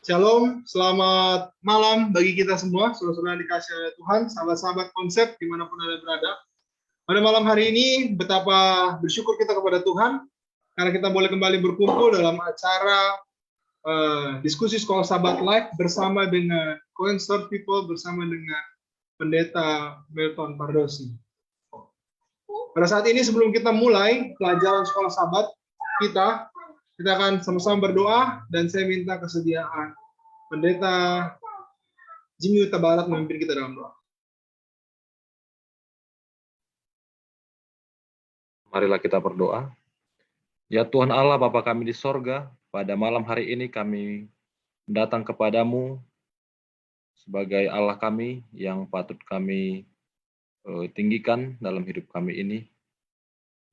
Shalom, selamat malam bagi kita semua, saudara-saudara yang dikasihi oleh Tuhan, sahabat-sahabat konsep dimanapun Anda berada. Pada malam hari ini, betapa bersyukur kita kepada Tuhan, karena kita boleh kembali berkumpul dalam acara diskusi Sekolah Sahabat Live bersama dengan Concert People, bersama dengan Pendeta Milton Pardosi. Pada saat ini, sebelum kita mulai pelajaran Sekolah Sahabat kita akan sama-sama berdoa, dan saya minta kesediaan Pendeta Jimmy Huta Barat memimpin kita dalam doa. Marilah kita berdoa. Ya Tuhan Allah, Bapa kami di sorga, pada malam hari ini kami datang kepadamu sebagai Allah kami yang patut kami tinggikan dalam hidup kami ini.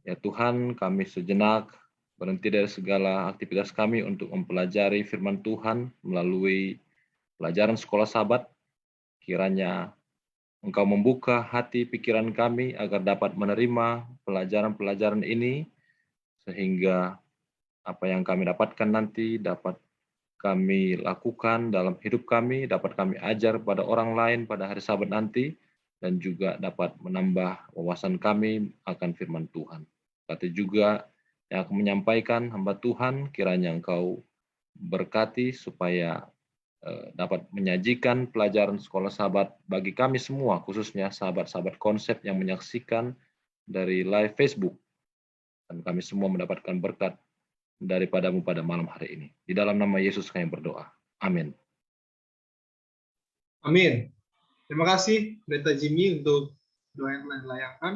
Ya Tuhan, kami sejenak berhenti dari segala aktivitas kami untuk mempelajari firman Tuhan melalui pelajaran Sekolah Sahabat. Kiranya Engkau membuka hati pikiran kami agar dapat menerima pelajaran-pelajaran ini, sehingga apa yang kami dapatkan nanti dapat kami lakukan dalam hidup kami, dapat kami ajar pada orang lain pada hari Sabat nanti, dan juga dapat menambah wawasan kami akan firman Tuhan. Kata juga yang akan menyampaikan hamba Tuhan, kiranya Engkau berkati supaya dapat menyajikan pelajaran Sekolah Sahabat bagi kami semua, khususnya sahabat-sahabat konsep yang menyaksikan dari live Facebook. Dan kami semua mendapatkan berkat daripadamu pada malam hari ini. Di dalam nama Yesus kami berdoa. Amin. Amin. Terima kasih Pendeta Jimmy untuk doa yang telah dilayangkan.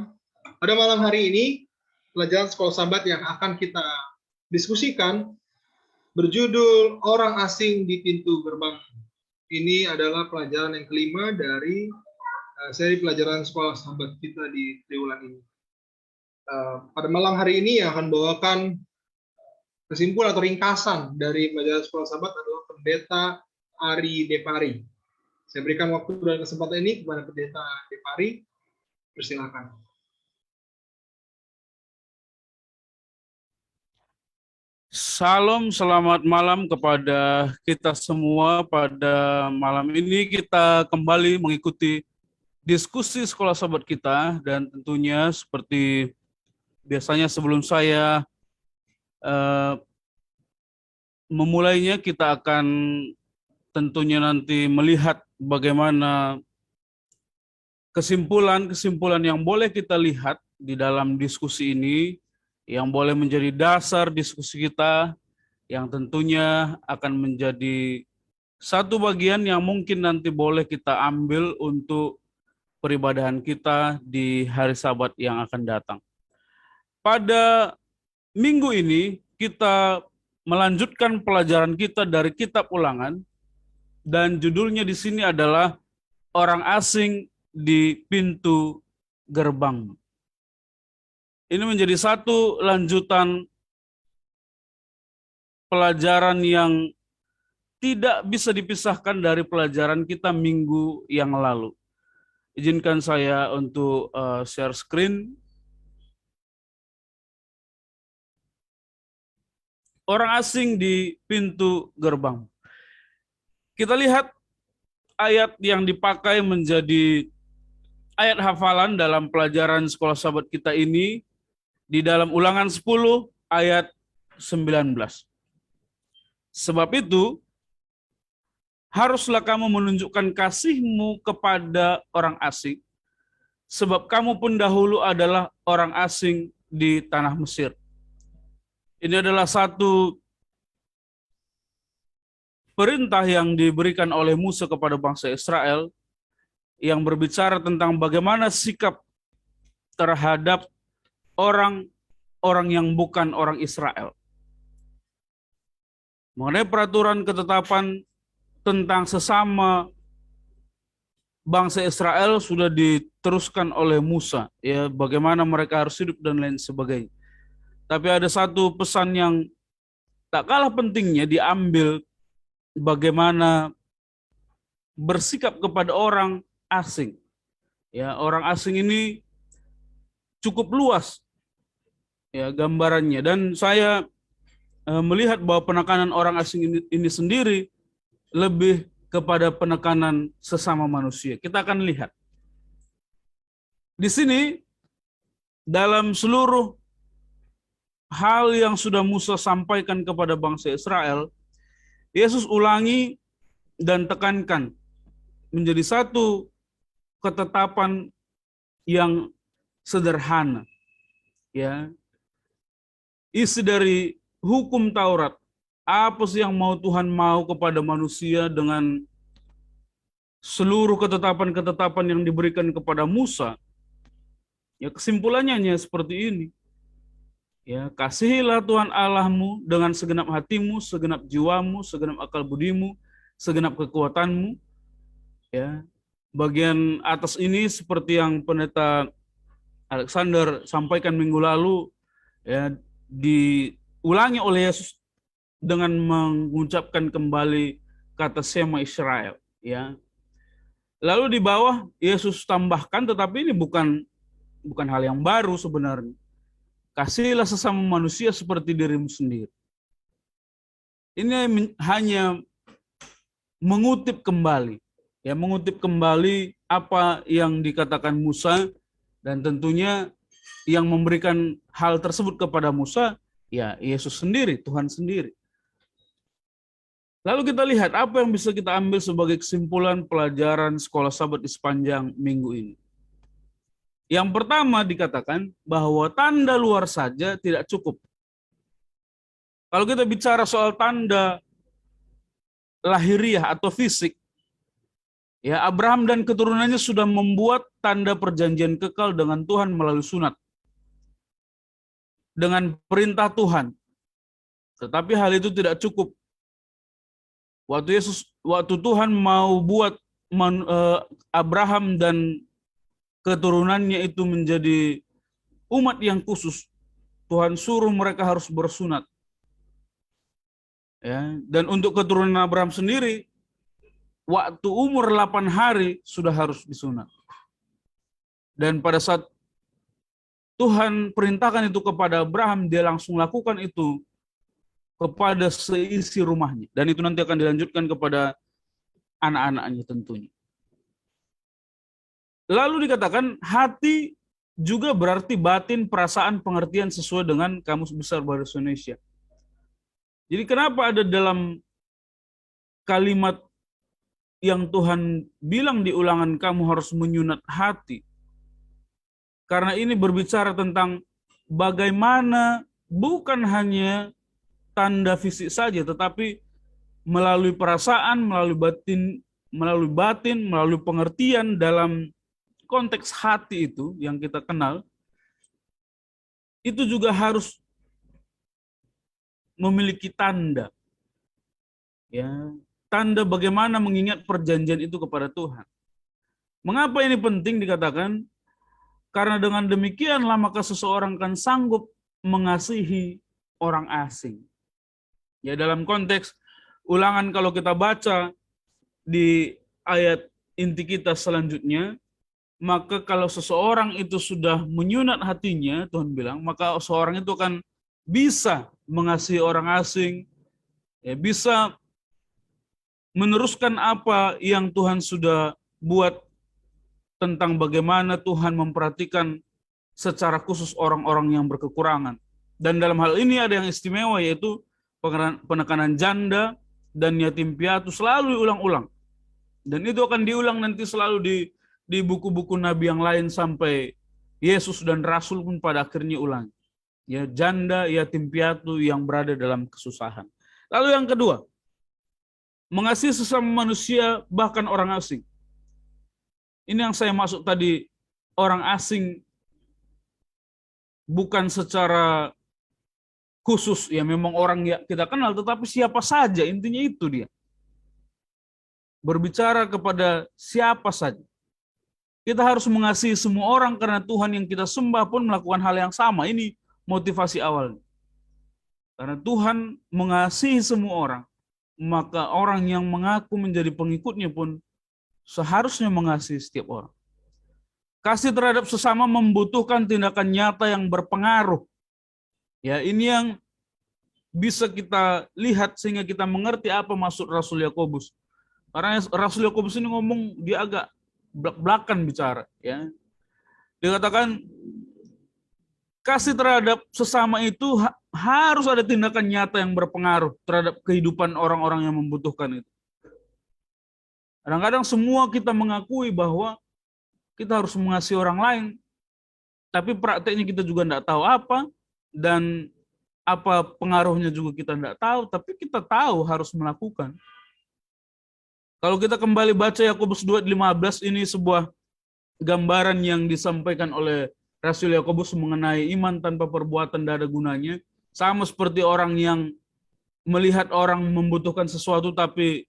Pada malam hari ini, pelajaran Sekolah Sahabat yang akan kita diskusikan berjudul Orang Asing di Pintu Gerbang. Ini adalah pelajaran yang kelima dari seri pelajaran Sekolah Sahabat kita di triwulan ini. Pada malam hari ini yang akan bawakan kesimpulan atau ringkasan dari pelajaran Sekolah Sahabat adalah Pendeta Ari Depari. Saya berikan waktu dan kesempatan ini kepada Pendeta Depari. Persilakan. Salam, selamat malam kepada kita semua. Pada malam ini kita kembali mengikuti diskusi Sekolah Sahabat kita, dan tentunya seperti biasanya sebelum saya memulainya, kita akan tentunya nanti melihat bagaimana kesimpulan-kesimpulan yang boleh kita lihat di dalam diskusi ini, yang boleh menjadi dasar diskusi kita, yang tentunya akan menjadi satu bagian yang mungkin nanti boleh kita ambil untuk peribadahan kita di hari Sabat yang akan datang. Pada minggu ini kita melanjutkan pelajaran kita dari Kitab Ulangan, dan judulnya di sini adalah Orang Asing di Pintu Gerbang. Ini menjadi satu lanjutan pelajaran yang tidak bisa dipisahkan dari pelajaran kita minggu yang lalu. Izinkan saya untuk share screen. Orang asing di pintu gerbang. Kita lihat ayat yang dipakai menjadi ayat hafalan dalam pelajaran Sekolah Sahabat kita ini di dalam Ulangan 10 ayat 19. Sebab itu, haruslah kamu menunjukkan kasihmu kepada orang asing, sebab kamu pun dahulu adalah orang asing di tanah Mesir. Ini adalah satu perintah yang diberikan oleh Musa kepada bangsa Israel, yang berbicara tentang bagaimana sikap terhadap orang-orang yang bukan orang Israel. Mengenai peraturan ketetapan tentang sesama bangsa Israel sudah diteruskan oleh Musa, ya, bagaimana mereka harus hidup dan lain sebagainya. Tapi ada satu pesan yang tak kalah pentingnya diambil, bagaimana bersikap kepada orang asing. Ya, orang asing ini cukup luas ya gambarannya, dan saya melihat bahwa penekanan orang asing ini sendiri lebih kepada penekanan sesama manusia. Kita akan lihat. Di sini, dalam seluruh hal yang sudah Musa sampaikan kepada bangsa Israel, Yesus ulangi dan tekankan menjadi satu ketetapan yang sederhana. Ya. Isi dari hukum Taurat, apa sih yang Tuhan mau kepada manusia dengan seluruh ketetapan-ketetapan yang diberikan kepada Musa? Ya, kesimpulannya hanya seperti ini. Ya, kasihilah Tuhan Allahmu dengan segenap hatimu, segenap jiwamu, segenap akal budimu, segenap kekuatanmu. Ya, bagian atas ini seperti yang pendeta Alexander sampaikan minggu lalu, ya, diulangi oleh Yesus dengan mengucapkan kembali kata Shema Israel. Ya, lalu di bawah Yesus tambahkan, tetapi ini bukan hal yang baru sebenarnya. Kasihilah sesama manusia seperti dirimu sendiri. Ini hanya mengutip kembali, ya, mengutip kembali apa yang dikatakan Musa, dan tentunya yang memberikan hal tersebut kepada Musa, ya, Yesus sendiri, Tuhan sendiri. Lalu kita lihat apa yang bisa kita ambil sebagai kesimpulan pelajaran sekolah Sabat di sepanjang minggu ini. Yang pertama dikatakan bahwa tanda luar saja tidak cukup. Kalau kita bicara soal tanda lahiriah atau fisik, ya, Abraham dan keturunannya sudah membuat tanda perjanjian kekal dengan Tuhan melalui sunat, dengan perintah Tuhan. Tetapi hal itu tidak cukup. Waktu Tuhan mau buat Abraham dan keturunannya itu menjadi umat yang khusus, Tuhan suruh mereka harus bersunat. Ya, dan untuk keturunan Abraham sendiri, waktu umur 8 hari sudah harus disunat. Dan pada saat Tuhan perintahkan itu kepada Abraham, dia langsung lakukan itu kepada seisi rumahnya. Dan itu nanti akan dilanjutkan kepada anak-anaknya tentunya. Lalu dikatakan hati juga berarti batin, perasaan, pengertian sesuai dengan Kamus Besar Bahasa Indonesia. Jadi kenapa ada dalam kalimat yang Tuhan bilang di Ulangan, kamu harus menyunat hati? Karena ini berbicara tentang bagaimana bukan hanya tanda fisik saja, tetapi melalui perasaan, melalui batin, melalui pengertian dalam konteks hati itu yang kita kenal, itu juga harus memiliki tanda. Ya, tanda bagaimana mengingat perjanjian itu kepada Tuhan. Mengapa ini penting dikatakan? Karena dengan demikianlah maka seseorang akan sanggup mengasihi orang asing. Ya, dalam konteks Ulangan kalau kita baca di ayat inti kita selanjutnya, maka kalau seseorang itu sudah menyunat hatinya, Tuhan bilang, maka seorang itu akan bisa mengasihi orang asing, ya, bisa meneruskan apa yang Tuhan sudah buat tentang bagaimana Tuhan memperhatikan secara khusus orang-orang yang berkekurangan. Dan dalam hal ini ada yang istimewa, yaitu penekanan janda dan yatim piatu selalu diulang-ulang. Dan itu akan diulang nanti selalu di buku-buku Nabi yang lain sampai Yesus dan Rasul pun pada akhirnya ulang. Ya, janda, yatim piatu yang berada dalam kesusahan. Lalu yang kedua, mengasihi sesama manusia bahkan orang asing. Ini yang saya maksud tadi, orang asing bukan secara khusus, ya memang orang yang kita kenal, tetapi siapa saja, intinya itu dia. Berbicara kepada siapa saja. Kita harus mengasihi semua orang karena Tuhan yang kita sembah pun melakukan hal yang sama. Ini motivasi awalnya. Karena Tuhan mengasihi semua orang, maka orang yang mengaku menjadi pengikutnya pun seharusnya mengasihi setiap orang. Kasih terhadap sesama membutuhkan tindakan nyata yang berpengaruh. Ya, ini yang bisa kita lihat sehingga kita mengerti apa maksud Rasul Yakobus. Karena Rasul Yakobus ini ngomong, dia agak belak-belakan bicara, ya. Dia katakan kasih terhadap sesama itu harus ada tindakan nyata yang berpengaruh terhadap kehidupan orang-orang yang membutuhkan itu. Kadang-kadang semua kita mengakui bahwa kita harus mengasihi orang lain, tapi prakteknya kita juga tidak tahu apa, dan apa pengaruhnya juga kita tidak tahu, tapi kita tahu harus melakukan. Kalau kita kembali baca Yakobus 2:15, ini sebuah gambaran yang disampaikan oleh Rasul Yakobus mengenai iman tanpa perbuatan tidak ada gunanya. Sama seperti orang yang melihat orang membutuhkan sesuatu tapi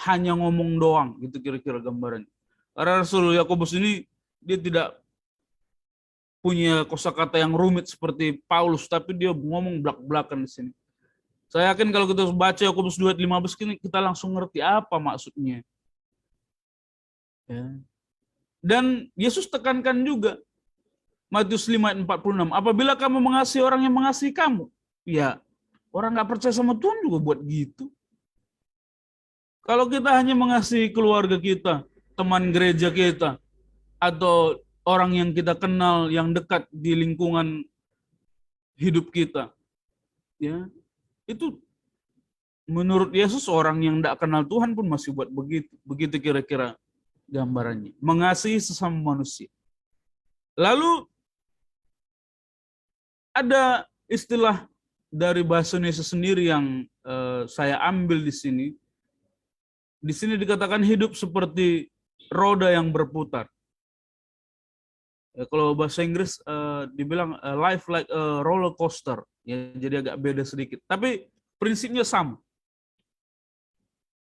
hanya ngomong doang, gitu kira-kira gambarannya. Karena Rasul Yakobus ini dia tidak punya kosakata yang rumit seperti Paulus, tapi dia ngomong belak-belakan di sini. Saya yakin kalau kita baca Yakobus 2:15 ini kita langsung ngerti apa maksudnya. Ya. Dan Yesus tekankan juga Matius 5:46, apabila kamu mengasihi orang yang mengasihi kamu, ya orang nggak percaya sama Tuhan juga buat gitu. Kalau kita hanya mengasihi keluarga kita, teman gereja kita, atau orang yang kita kenal yang dekat di lingkungan hidup kita, ya itu menurut Yesus orang yang tidak kenal Tuhan pun masih buat begitu. Begitu kira-kira gambarannya. Mengasihi sesama manusia. Lalu ada istilah dari bahasa Indonesia sendiri yang saya ambil di sini. Di sini dikatakan hidup seperti roda yang berputar. Ya, kalau bahasa Inggris dibilang life like a roller coaster. Ya, jadi agak beda sedikit. Tapi prinsipnya sama.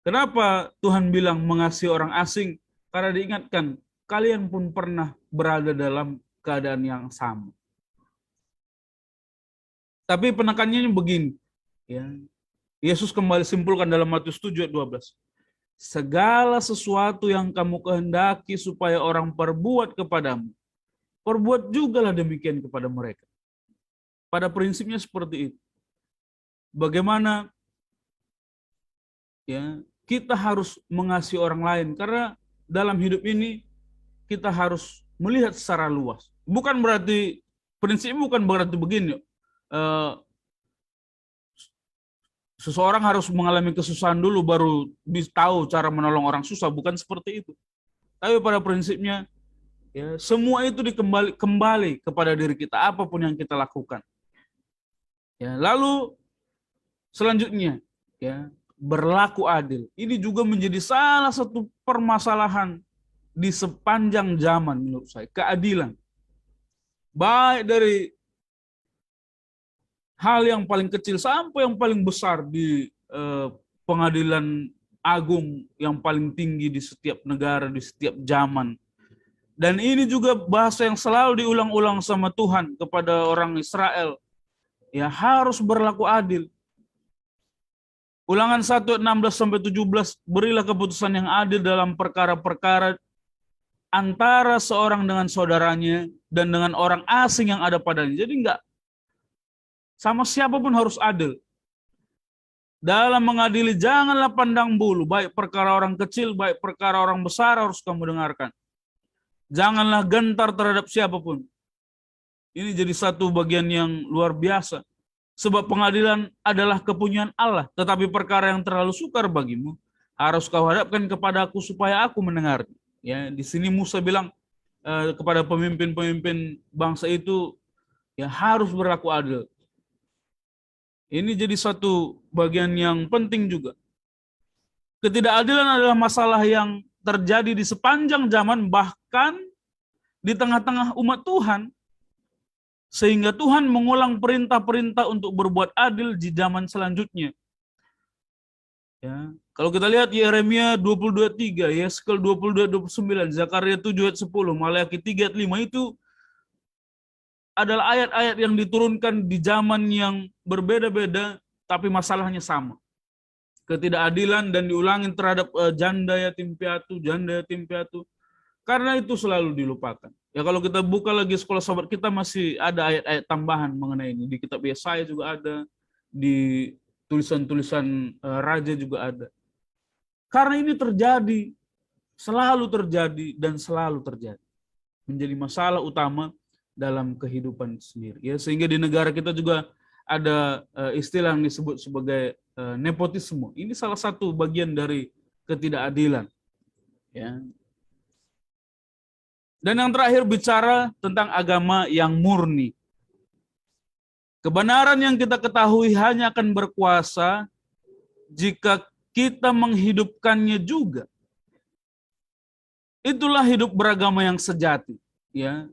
Kenapa Tuhan bilang mengasihi orang asing? Karena diingatkan, kalian pun pernah berada dalam keadaan yang sama. Tapi penekannya begini. Ya. Yesus kembali simpulkan dalam Matius 7:12. Segala sesuatu yang kamu kehendaki supaya orang perbuat kepadamu, perbuat jugalah demikian kepada mereka. Pada prinsipnya seperti itu. Bagaimana ya kita harus mengasihi orang lain, karena dalam hidup ini kita harus melihat secara luas. Bukan berarti prinsipnya bukan berarti begini. Seseorang harus mengalami kesusahan dulu baru bisa tahu cara menolong orang susah, bukan seperti itu. Tapi pada prinsipnya ya, semua itu kembali kepada diri kita, apapun yang kita lakukan. Ya, lalu selanjutnya ya, berlaku adil. Ini juga menjadi salah satu permasalahan di sepanjang zaman menurut saya, keadilan. Baik dari hal yang paling kecil sampai yang paling besar di pengadilan agung yang paling tinggi di setiap negara, di setiap zaman. Dan ini juga bahasa yang selalu diulang-ulang sama Tuhan kepada orang Israel. Ya, harus berlaku adil. Ulangan 1:16-17, berilah keputusan yang adil dalam perkara-perkara antara seorang dengan saudaranya dan dengan orang asing yang ada padanya. Jadi enggak, sama siapapun harus adil. Dalam mengadili janganlah pandang bulu, baik perkara orang kecil, baik perkara orang besar harus kamu dengarkan. Janganlah gentar terhadap siapapun. Ini jadi satu bagian yang luar biasa. Sebab pengadilan adalah kepunyaan Allah, tetapi perkara yang terlalu sukar bagimu harus kau hadapkan kepada aku supaya aku mendengar. Ya, di sini Musa bilang kepada pemimpin-pemimpin bangsa itu ya harus berlaku adil. Ini jadi satu bagian yang penting juga. Ketidakadilan adalah masalah yang terjadi di sepanjang zaman, bahkan di tengah-tengah umat Tuhan. Sehingga Tuhan mengulang perintah-perintah untuk berbuat adil di zaman selanjutnya. Ya, kalau kita lihat Yeremia 22:3, Yeskel 22:29, Zakaria 7:10, Maleakhi 3:5 itu adalah ayat-ayat yang diturunkan di zaman yang berbeda-beda, tapi masalahnya sama. Ketidakadilan dan diulangi terhadap janda yatim piatu. Karena itu selalu dilupakan. Ya kalau kita buka lagi sekolah sahabat kita masih ada ayat-ayat tambahan mengenai ini. Di kitab Yesaya juga ada, di tulisan-tulisan raja juga ada. Karena ini terjadi, selalu terjadi, dan selalu terjadi. Menjadi masalah utama dalam kehidupan sendiri. Ya, sehingga di negara kita juga ada istilah yang disebut sebagai nepotisme. Ini salah satu bagian dari ketidakadilan. Ya. Dan yang terakhir bicara tentang agama yang murni. Kebenaran yang kita ketahui hanya akan berkuasa jika kita menghidupkannya juga. Itulah hidup beragama yang sejati. Ya.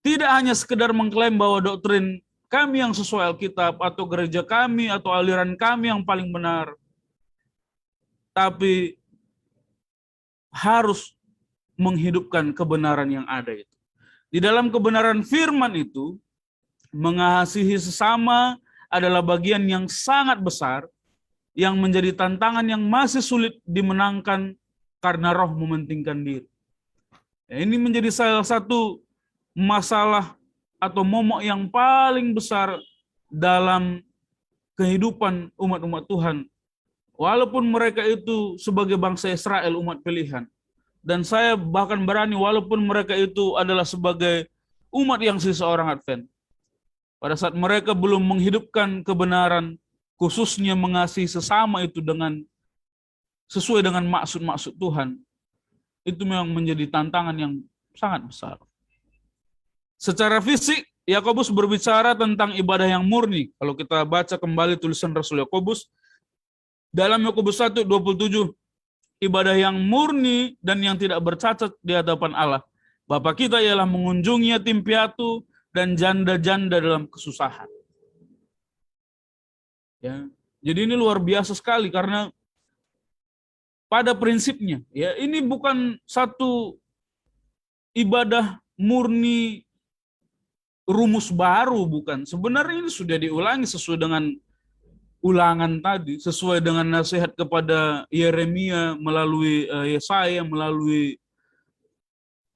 Tidak hanya sekedar mengklaim bahwa doktrin kami yang sesuai Alkitab, atau gereja kami, atau aliran kami yang paling benar. Tapi harus menghidupkan kebenaran yang ada itu. Di dalam kebenaran firman itu, mengasihi sesama adalah bagian yang sangat besar, yang menjadi tantangan yang masih sulit dimenangkan karena roh mementingkan diri. Ini menjadi salah satu masalah atau momok yang paling besar dalam kehidupan umat-umat Tuhan. Walaupun mereka itu sebagai bangsa Israel, umat pilihan. Dan saya bahkan berani walaupun mereka itu adalah sebagai umat yang seseorang Advent. Pada saat mereka belum menghidupkan kebenaran, khususnya mengasihi sesama itu dengan sesuai dengan maksud-maksud Tuhan, itu memang menjadi tantangan yang sangat besar. Secara fisik, Yakobus berbicara tentang ibadah yang murni. Kalau kita baca kembali tulisan Rasul Yakobus, dalam Yakobus 1:27, ibadah yang murni dan yang tidak bercacat di hadapan Allah Bapa kita ialah mengunjungi yatim piatu dan janda-janda dalam kesusahan. Ya, jadi ini luar biasa sekali karena pada prinsipnya, ya ini bukan satu ibadah murni rumus baru, bukan. Sebenarnya ini sudah diulangi sesuai dengan ulangan tadi, sesuai dengan nasihat kepada Yeremia melalui Yesaya, melalui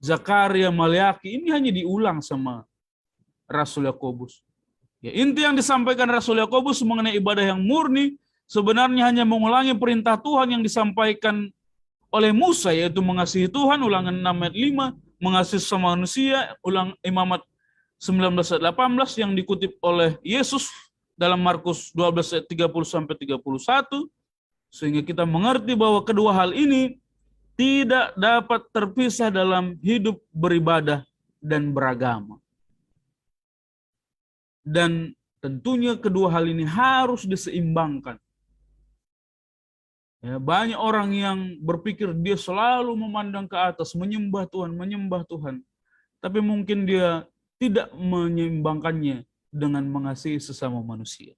Zakaria, Maleaki. Ini hanya diulang sama Rasul Yakobus. Ya, inti yang disampaikan Rasul Yakobus mengenai ibadah yang murni sebenarnya hanya mengulangi perintah Tuhan yang disampaikan oleh Musa, yaitu mengasihi Tuhan, ulangan 6 ayat 5, mengasihi sama manusia, ulang Imamat 19 ayat 18 yang dikutip oleh Yesus dalam Markus 12 ayat 30-31, sehingga kita mengerti bahwa kedua hal ini tidak dapat terpisah dalam hidup beribadah dan beragama. Dan tentunya kedua hal ini harus diseimbangkan. Ya, banyak orang yang berpikir dia selalu memandang ke atas, menyembah Tuhan, tapi mungkin dia tidak menyeimbangkannya dengan mengasihi sesama manusia.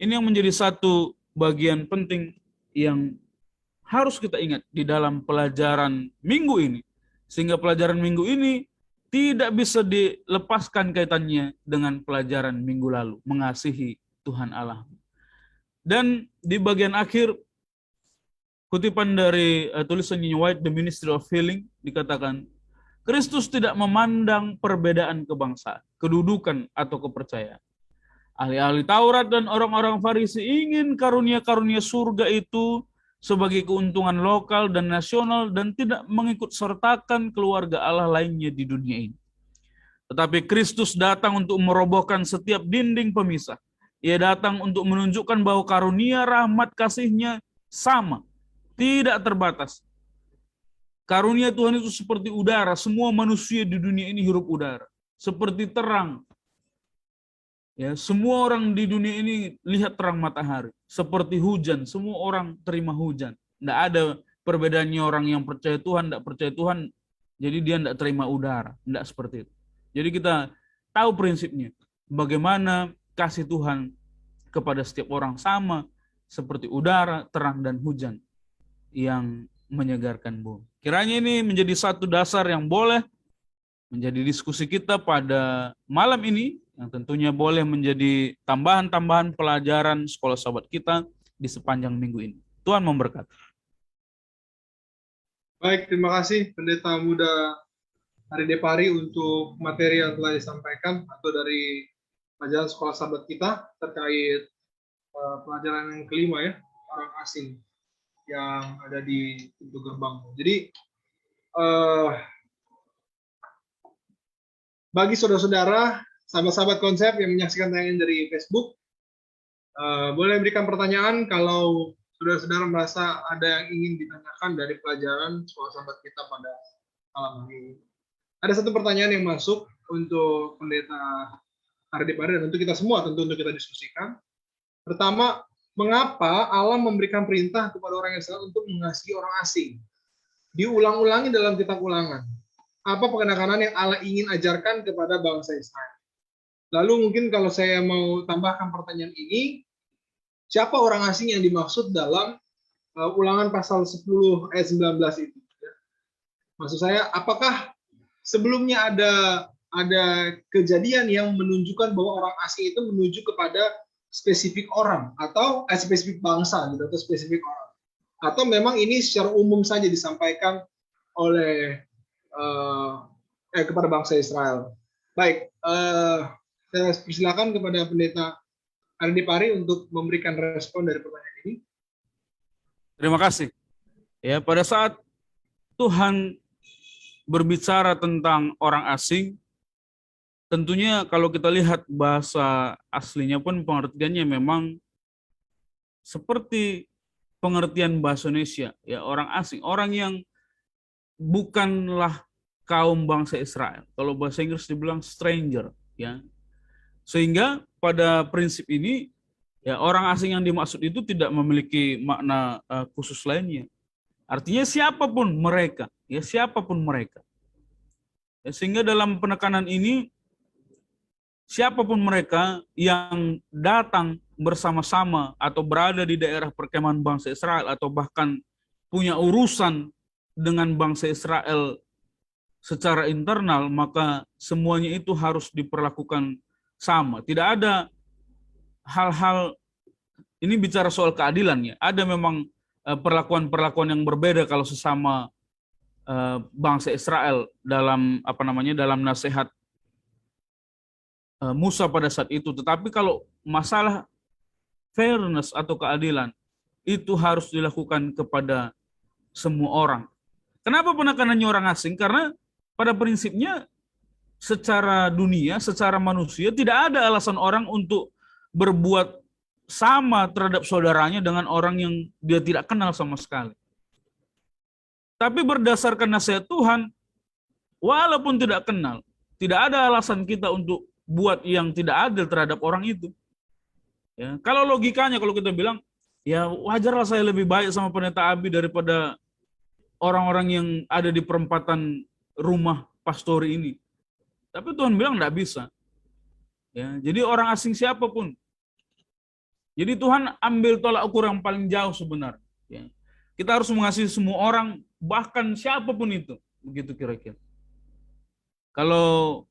Ini yang menjadi satu bagian penting yang harus kita ingat di dalam pelajaran minggu ini. Sehingga pelajaran minggu ini tidak bisa dilepaskan kaitannya dengan pelajaran minggu lalu, mengasihi Tuhan Allah. Dan di bagian akhir, kutipan dari tulisan White, The Ministry of Healing, dikatakan, Kristus tidak memandang perbedaan kebangsaan, kedudukan, atau kepercayaan. Ahli-ahli Taurat dan orang-orang Farisi ingin karunia-karunia surga itu sebagai keuntungan lokal dan nasional dan tidak mengikut sertakan keluarga Allah lainnya di dunia ini. Tetapi Kristus datang untuk merobohkan setiap dinding pemisah. Ia datang untuk menunjukkan bahwa karunia rahmat kasih-Nya sama, tidak terbatas. Karunia Tuhan itu seperti udara, semua manusia di dunia ini hirup udara. Seperti terang. Ya, semua orang di dunia ini lihat terang matahari. Seperti hujan, semua orang terima hujan. Tidak ada perbedaannya orang yang percaya Tuhan, tidak percaya Tuhan, jadi dia tidak terima udara. Tidak seperti itu. Jadi kita tahu prinsipnya. Bagaimana kasih Tuhan kepada setiap orang sama, seperti udara, terang, dan hujan yang menyegarkan bumi. Kiranya ini menjadi satu dasar yang boleh menjadi diskusi kita pada malam ini, yang tentunya boleh menjadi tambahan-tambahan pelajaran sekolah sahabat kita di sepanjang minggu ini. Tuhan memberkati. Baik, terima kasih Pendeta Muda Hari Depari untuk materi yang telah disampaikan atau dari pelajaran sekolah sahabat kita terkait pelajaran yang kelima ya, orang asing. yang ada di pintu gerbang. Jadi eh, bagi saudara-saudara, sahabat-sahabat konsep yang menyaksikan tayangan dari Facebook, boleh berikan pertanyaan kalau saudara-saudara merasa ada yang ingin ditanyakan dari pelajaran sekolah sahabat kita pada malam hari ini. Ada satu pertanyaan yang masuk untuk Pendeta Ardi Pari dan untuk kita semua, tentu untuk kita diskusikan. Pertama, mengapa Allah memberikan perintah kepada orang Israel untuk mengasihi orang asing? Diulang-ulangi dalam kitab Ulangan. Apa penekanan yang Allah ingin ajarkan kepada bangsa Israel? Lalu mungkin kalau saya mau tambahkan pertanyaan ini, siapa orang asing yang dimaksud dalam Ulangan pasal 10 ayat 19 itu? Maksud saya, apakah sebelumnya ada kejadian yang menunjukkan bahwa orang asing itu menuju kepada spesifik orang atau spesifik bangsa gitu, atau spesifik orang, atau memang ini secara umum saja disampaikan oleh kepada bangsa Israel? Baik, saya persilakan kepada Pendeta Ardi Pari untuk memberikan respon dari pertanyaan ini. Terima kasih. Ya, pada saat Tuhan berbicara tentang orang asing, tentunya kalau kita lihat bahasa aslinya pun pengertiannya memang seperti pengertian bahasa Indonesia, ya, orang asing, orang yang bukanlah kaum bangsa Israel. Kalau bahasa Inggris dibilang stranger, ya. Sehingga pada prinsip ini, ya, orang asing yang dimaksud itu tidak memiliki makna khusus lainnya. Artinya siapapun mereka, ya, siapapun mereka. Ya, sehingga dalam penekanan ini, siapapun mereka yang datang bersama-sama atau berada di daerah perkemahan bangsa Israel atau bahkan punya urusan dengan bangsa Israel secara internal, maka semuanya itu harus diperlakukan sama. Tidak ada hal-hal, ini bicara soal keadilan, ya. Ada memang perlakuan-perlakuan yang berbeda kalau sesama bangsa Israel dalam dalam nasihat Musa pada saat itu. Tetapi kalau masalah fairness atau keadilan itu harus dilakukan kepada semua orang. Kenapa penekanannya orang asing? Karena pada prinsipnya secara dunia, secara manusia, tidak ada alasan orang untuk berbuat sama terhadap saudaranya dengan orang yang dia tidak kenal sama sekali. Tapi berdasarkan nasihat Tuhan, walaupun tidak kenal, tidak ada alasan kita untuk buat yang tidak adil terhadap orang itu. Ya, kalau logikanya, kalau kita bilang, ya wajarlah saya lebih baik sama Pendeta Abi daripada orang-orang yang ada di perempatan rumah pastori ini. Tapi Tuhan bilang tidak bisa. Ya, jadi orang asing siapapun. Jadi Tuhan ambil tolak ukur yang paling jauh sebenarnya. Ya. Kita harus mengasihi semua orang, bahkan siapapun itu. Begitu kira-kira. Kalau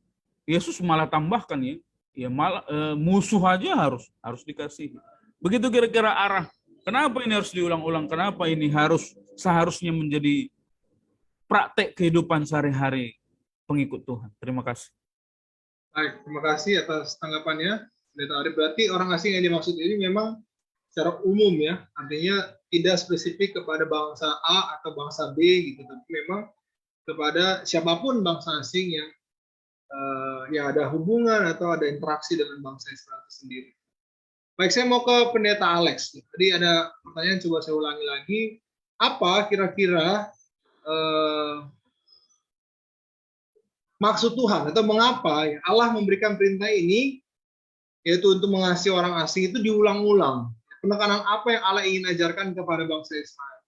Yesus malah tambahkan, ya malah musuh aja harus dikasihi. Begitu kira-kira arah. Kenapa ini harus diulang-ulang? Kenapa ini seharusnya menjadi praktek kehidupan sehari-hari pengikut Tuhan? Terima kasih. Baik, terima kasih atas tanggapannya, Pendeta Arif. Berarti orang asing yang dimaksud ini memang secara umum, ya, artinya tidak spesifik kepada bangsa A atau bangsa B gitu, tapi memang kepada siapapun bangsa asing yang ada hubungan atau ada interaksi dengan bangsa Israel itu sendiri. Baik, saya mau ke Pendeta Alex. Tadi ada pertanyaan, coba saya ulangi lagi. Apa kira-kira maksud Tuhan atau mengapa Allah memberikan perintah ini, yaitu untuk mengasihi orang asing, itu diulang-ulang? Penekanan apa yang Allah ingin ajarkan kepada bangsa Israel?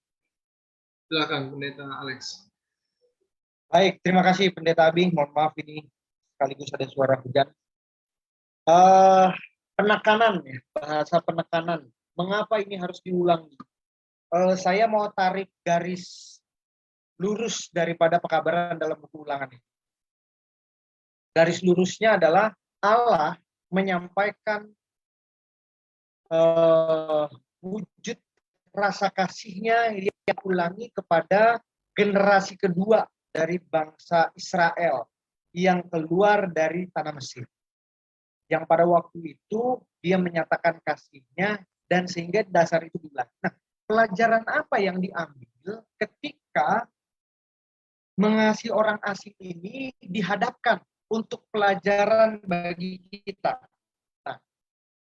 Silakan, Pendeta Alex. Baik, terima kasih Pendeta Abi. Mohon maaf ini sekaligus ada suara hujan. Penekanan, ya, bahasa penekanan. Mengapa ini harus diulangi? Saya mau tarik garis lurus daripada pekabaran dalam buku Ulangan ini. Garis lurusnya adalah Allah menyampaikan wujud rasa kasihnya yang ulangi kepada generasi kedua dari bangsa Israel yang keluar dari tanah Mesir. Yang pada waktu itu dia menyatakan kasihnya dan sehingga dasar itu diulangi. Nah, pelajaran apa yang diambil ketika mengasihi orang asing ini dihadapkan untuk pelajaran bagi kita. Nah,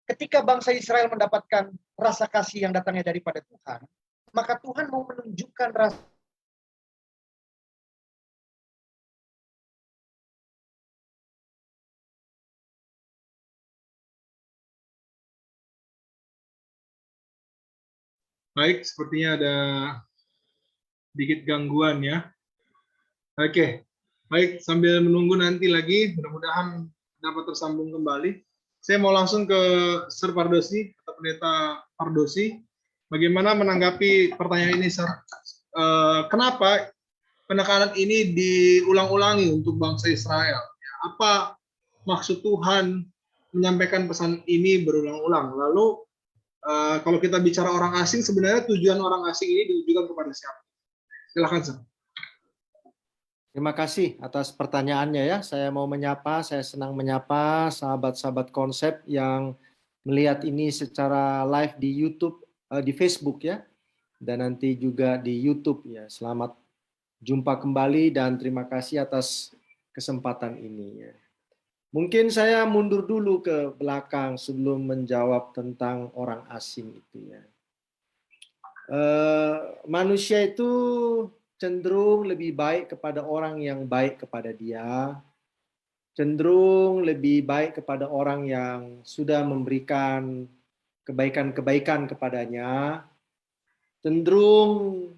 ketika bangsa Israel mendapatkan rasa kasih yang datangnya daripada Tuhan, maka Tuhan mau menunjukkan rasa Baik, sepertinya ada sedikit gangguan ya. Oke, baik, sambil menunggu nanti lagi, mudah-mudahan dapat tersambung kembali. Saya mau langsung ke Sir Pardosi atau Pendeta Pardosi. Bagaimana menanggapi pertanyaan ini, Sir? Kenapa penekanan ini diulang-ulangi untuk bangsa Israel? Apa maksud Tuhan menyampaikan pesan ini berulang-ulang? Lalu kalau kita bicara orang asing, sebenarnya tujuan orang asing ini ditujukan kepada siapa? Silakan, Sir. Terima kasih atas pertanyaannya ya. Saya senang menyapa sahabat-sahabat konsep yang melihat ini secara live di YouTube, di Facebook ya, dan nanti juga di YouTube ya. Selamat jumpa kembali dan terima kasih atas kesempatan ini ya. Mungkin saya mundur dulu ke belakang sebelum menjawab tentang orang asing itu ya. Manusia itu cenderung lebih baik kepada orang yang baik kepada dia, cenderung lebih baik kepada orang yang sudah memberikan kebaikan-kebaikan kepadanya, cenderung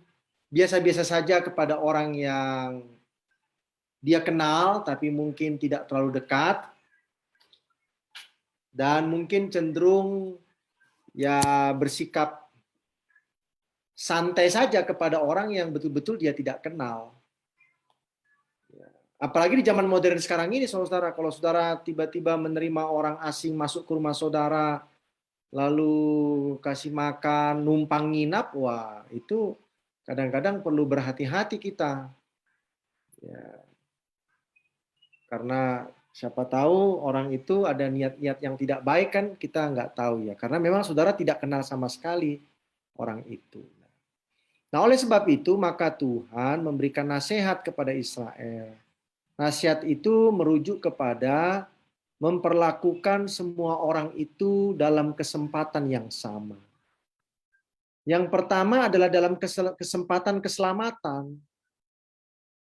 biasa-biasa saja kepada orang yang dia kenal tapi mungkin tidak terlalu dekat, dan mungkin cenderung ya bersikap santai saja kepada orang yang betul-betul dia tidak kenal. Apalagi di zaman modern sekarang ini, saudara, kalau saudara tiba-tiba menerima orang asing masuk ke rumah saudara, lalu kasih makan, numpang nginap, wah itu kadang-kadang perlu berhati-hati kita. Ya. Karena siapa tahu orang itu ada niat-niat yang tidak baik kan, kita nggak tahu ya. Karena memang saudara tidak kenal sama sekali orang itu. Nah, oleh sebab itu maka Tuhan memberikan nasihat kepada Israel. Nasihat itu merujuk kepada memperlakukan semua orang itu dalam kesempatan yang sama. Yang pertama adalah dalam kesempatan keselamatan.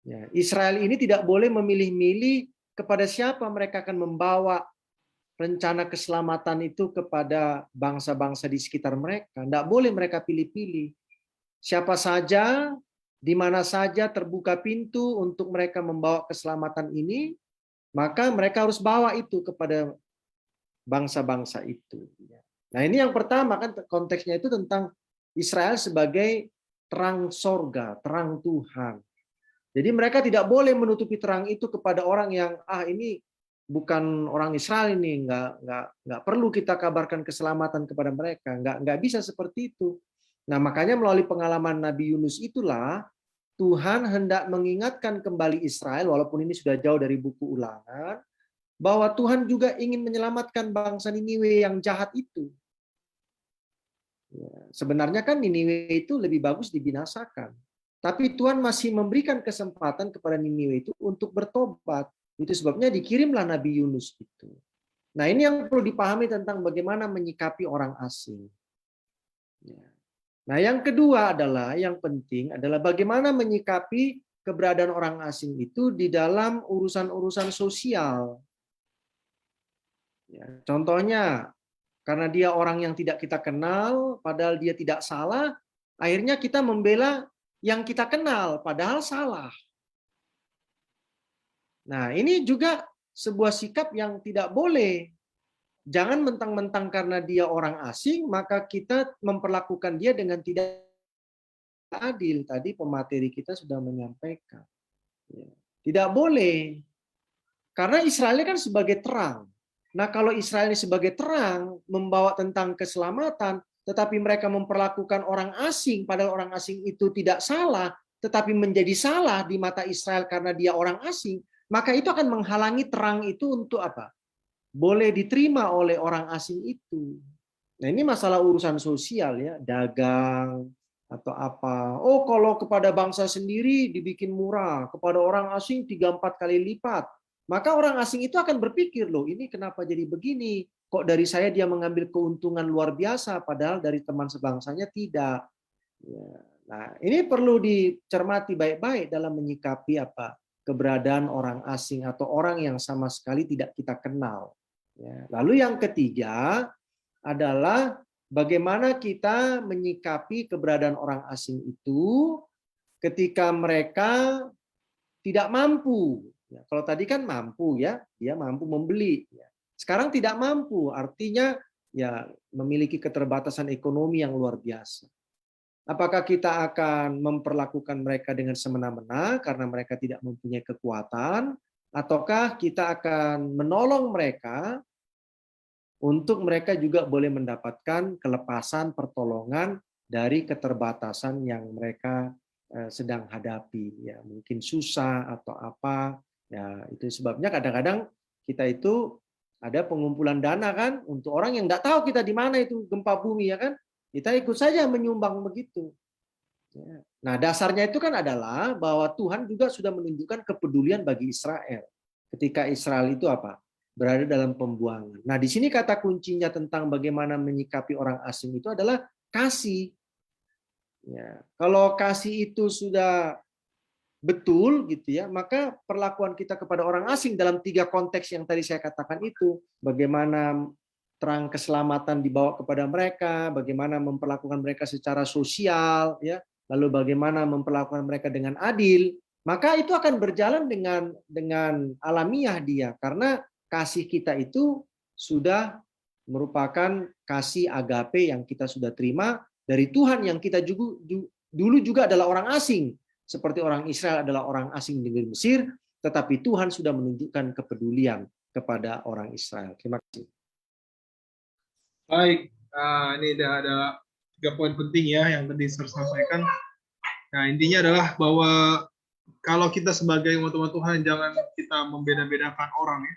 Ya, Israel ini tidak boleh memilih-milih kepada siapa mereka akan membawa rencana keselamatan itu kepada bangsa-bangsa di sekitar mereka. Tidak boleh mereka pilih-pilih. Siapa saja, di mana saja terbuka pintu untuk mereka membawa keselamatan ini, maka mereka harus bawa itu kepada bangsa-bangsa itu. Nah, ini yang pertama kan konteksnya itu tentang Israel sebagai terang sorga, terang Tuhan. Jadi mereka tidak boleh menutupi terang itu kepada orang yang ini bukan orang Israel ini, nggak perlu kita kabarkan keselamatan kepada mereka, nggak bisa seperti itu. Nah, makanya melalui pengalaman Nabi Yunus itulah Tuhan hendak mengingatkan kembali Israel, walaupun ini sudah jauh dari buku Ulangan, bahwa Tuhan juga ingin menyelamatkan bangsa Niniwe yang jahat itu. Ya, sebenarnya kan Niniwe itu lebih bagus dibinasakan. Tapi Tuhan masih memberikan kesempatan kepada Niniwe itu untuk bertobat. Itu sebabnya dikirimlah Nabi Yunus itu. Nah, ini yang perlu dipahami tentang bagaimana menyikapi orang asing. Ya. Nah, yang kedua adalah, yang penting adalah bagaimana menyikapi keberadaan orang asing itu di dalam urusan-urusan sosial. Ya, contohnya, karena dia orang yang tidak kita kenal, padahal dia tidak salah, akhirnya kita membela yang kita kenal, padahal salah. Nah, ini juga sebuah sikap yang tidak boleh. Jangan mentang-mentang karena dia orang asing, maka kita memperlakukan dia dengan tidak adil. Tadi pemateri kita sudah menyampaikan. Tidak boleh. Karena Israel kan sebagai terang. Nah, kalau Israel ini sebagai terang, membawa tentang keselamatan, tetapi mereka memperlakukan orang asing, padahal orang asing itu tidak salah, tetapi menjadi salah di mata Israel karena dia orang asing, maka itu akan menghalangi terang itu untuk apa? Boleh diterima oleh orang asing itu. Nah, ini masalah urusan sosial ya, dagang atau apa. Oh, kalau kepada bangsa sendiri dibikin murah, kepada orang asing 3-4 kali lipat. Maka orang asing itu akan berpikir, loh, ini kenapa jadi begini? Kok dari saya dia mengambil keuntungan luar biasa, padahal dari teman sebangsanya tidak. Ya. Nah, ini perlu dicermati baik-baik dalam menyikapi apa keberadaan orang asing atau orang yang sama sekali tidak kita kenal. Ya. Lalu yang ketiga adalah bagaimana kita menyikapi keberadaan orang asing itu ketika mereka tidak mampu. Ya, kalau tadi kan mampu ya, dia mampu membeli. Ya. Sekarang tidak mampu, artinya ya memiliki keterbatasan ekonomi yang luar biasa. Apakah kita akan memperlakukan mereka dengan semena-mena karena mereka tidak mempunyai kekuatan, ataukah kita akan menolong mereka untuk mereka juga boleh mendapatkan kelepasan, pertolongan dari keterbatasan yang mereka sedang hadapi, ya mungkin susah atau apa, ya itu sebabnya kadang-kadang kita itu ada pengumpulan dana kan untuk orang yang nggak tahu kita di mana itu gempa bumi ya kan, kita ikut saja menyumbang begitu. Ya. Nah dasarnya itu kan adalah bahwa Tuhan juga sudah menunjukkan kepedulian bagi Israel ketika Israel itu apa? Berada dalam pembuangan. Nah, di sini kata kuncinya tentang bagaimana menyikapi orang asing itu adalah kasih. Ya, kalau kasih itu sudah betul gitu ya, maka perlakuan kita kepada orang asing dalam 3 konteks yang tadi saya katakan itu, bagaimana terang keselamatan dibawa kepada mereka, bagaimana memperlakukan mereka secara sosial, ya, lalu bagaimana memperlakukan mereka dengan adil, maka itu akan berjalan dengan alamiah dia, karena kasih kita itu sudah merupakan kasih agape yang kita sudah terima dari Tuhan yang kita juga, dulu juga adalah orang asing. Seperti orang Israel adalah orang asing di Mesir, tetapi Tuhan sudah menunjukkan kepedulian kepada orang Israel. Terima kasih. Baik, ini ada 3 poin penting ya yang tadi saya sampaikan. Nah, intinya adalah bahwa kalau kita sebagai umat Tuhan jangan kita membeda-bedakan orang ya.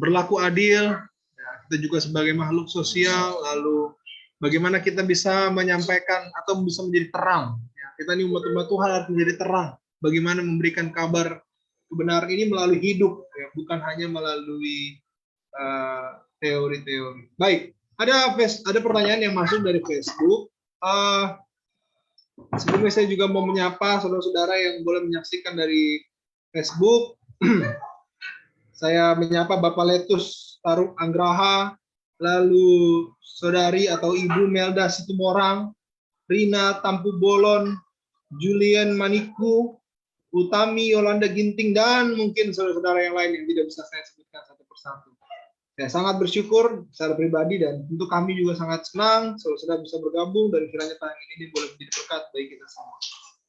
Berlaku adil, ya, kita juga sebagai makhluk sosial, lalu bagaimana kita bisa menyampaikan atau bisa menjadi terang. Ya, kita ini umat Tuhan harus menjadi terang. Bagaimana memberikan kabar kebenaran ini melalui hidup, ya, bukan hanya melalui teori-teori. Baik, ada pertanyaan yang masuk dari Facebook. Sebelumnya saya juga mau menyapa saudara-saudara yang boleh menyaksikan dari Facebook. Saya menyapa Bapak Letus Taruk Anggraha, lalu saudari atau Ibu Melda Situmorang, Rina Tampu Bolon, Julian Maniku, Utami Yolanda Ginting, dan mungkin saudara-saudara yang lain yang tidak bisa saya sebutkan satu persatu. Saya sangat bersyukur secara pribadi dan tentu kami juga sangat senang saudara-saudara bisa bergabung dan kiranya tayangan ini boleh menjadi berkat bagi kita semua.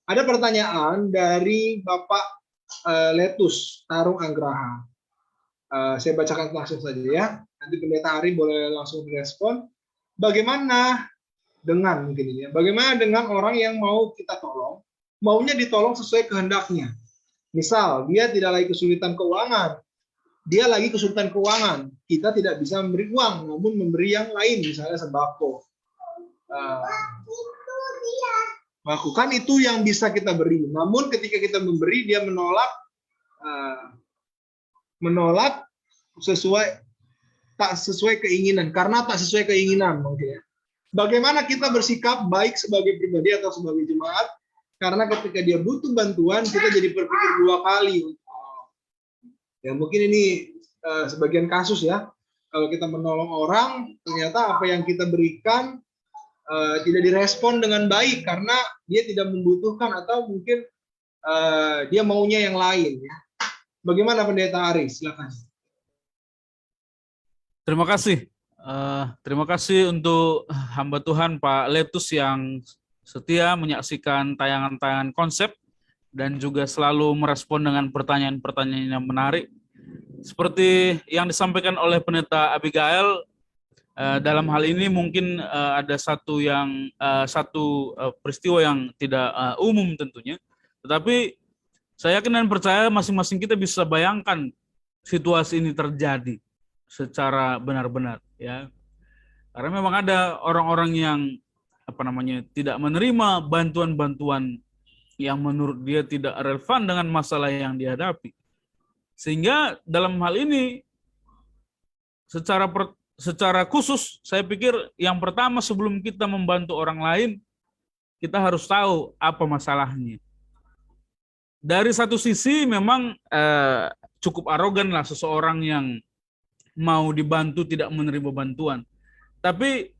Ada pertanyaan dari Bapak Letus Tarung Anggraha. Saya bacakan langsung saja ya. Nanti Pendeta Ari boleh langsung merespon. Bagaimana dengan mungkin ini ya? Bagaimana dengan orang yang mau kita tolong, maunya ditolong sesuai kehendaknya. Misal dia tidak lagi kesulitan keuangan, dia lagi kesulitan keuangan, kita tidak bisa memberi uang, namun memberi yang lain, misalnya sembako. Lakukan itu yang bisa kita beri. Namun ketika kita memberi, dia menolak tak sesuai keinginan, karena tak sesuai keinginan mungkin. Bagaimana kita bersikap baik sebagai pribadi atau sebagai jemaat? Karena ketika dia butuh bantuan, kita jadi berpikir 2 kali. Ya mungkin ini sebagian kasus ya. Kalau kita menolong orang, ternyata apa yang kita berikan tidak direspon dengan baik karena dia tidak membutuhkan atau mungkin dia maunya yang lain. Ya. Bagaimana Pendeta Ari? Silakan. Terima kasih. Terima kasih untuk hamba Tuhan Pak Letus yang setia menyaksikan tayangan-tayangan konsep dan juga selalu merespon dengan pertanyaan-pertanyaan yang menarik. Seperti yang disampaikan oleh Pendeta Abigail, dalam hal ini mungkin ada satu peristiwa yang tidak umum tentunya, tetapi saya yakin dan percaya masing-masing kita bisa bayangkan situasi ini terjadi secara benar-benar ya. Karena memang ada orang-orang yang tidak menerima bantuan-bantuan yang menurut dia tidak relevan dengan masalah yang dihadapi. Sehingga dalam hal ini secara khusus saya pikir yang pertama sebelum kita membantu orang lain, kita harus tahu apa masalahnya. Dari satu sisi memang cukup arogan lah seseorang yang mau dibantu tidak menerima bantuan. Tapi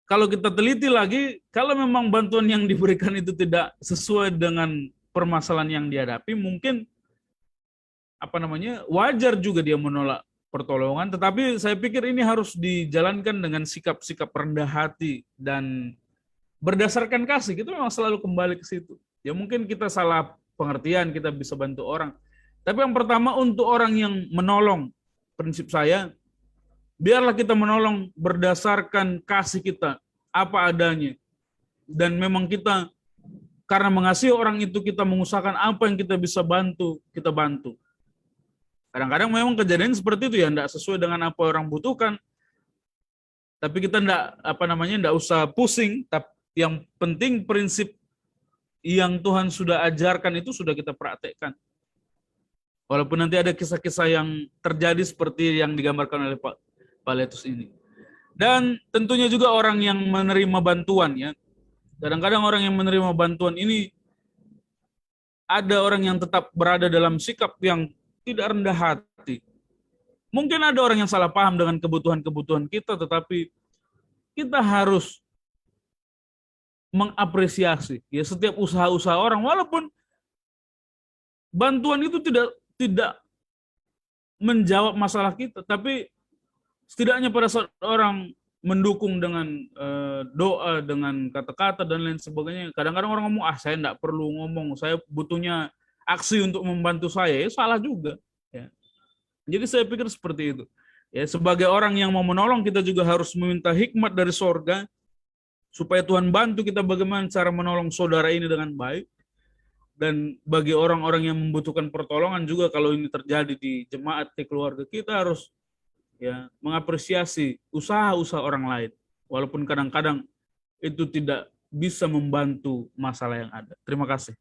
kalau kita teliti lagi, kalau memang bantuan yang diberikan itu tidak sesuai dengan permasalahan yang dihadapi, mungkin wajar juga dia menolak pertolongan. Tetapi saya pikir ini harus dijalankan dengan sikap-sikap rendah hati dan berdasarkan kasih. Kita memang selalu kembali ke situ. Ya mungkin kita salah pengertian, kita bisa bantu orang. Tapi yang pertama untuk orang yang menolong, prinsip saya, biarlah kita menolong berdasarkan kasih kita, apa adanya. Dan memang kita, karena mengasihi orang itu, kita mengusahakan apa yang kita bisa bantu, kita bantu. Kadang-kadang memang kejadian seperti itu ya, tidak sesuai dengan apa orang butuhkan. Tapi kita tidak usah pusing. Yang penting prinsip yang Tuhan sudah ajarkan itu sudah kita praktekkan. Walaupun nanti ada kisah-kisah yang terjadi seperti yang digambarkan oleh Pak Letus ini. Dan tentunya juga orang yang menerima bantuan ya. Kadang-kadang orang yang menerima bantuan ini ada orang yang tetap berada dalam sikap yang tidak rendah hati. Mungkin ada orang yang salah paham dengan kebutuhan-kebutuhan kita, tetapi kita harus mengapresiasi ya setiap usaha-usaha orang, walaupun bantuan itu tidak menjawab masalah kita, tapi setidaknya pada saat orang mendukung dengan doa, dengan kata-kata dan lain sebagainya. Kadang-kadang orang ngomong, saya enggak perlu ngomong, saya butuhnya aksi untuk membantu saya. Ya salah juga. Ya. Jadi saya pikir seperti itu. Ya, sebagai orang yang mau menolong, kita juga harus meminta hikmat dari sorga, supaya Tuhan bantu kita bagaimana cara menolong saudara ini dengan baik. Dan bagi orang-orang yang membutuhkan pertolongan juga, kalau ini terjadi di jemaat, di keluarga, kita harus ya mengapresiasi usaha-usaha orang lain, walaupun kadang-kadang itu tidak bisa membantu masalah yang ada. Terima kasih.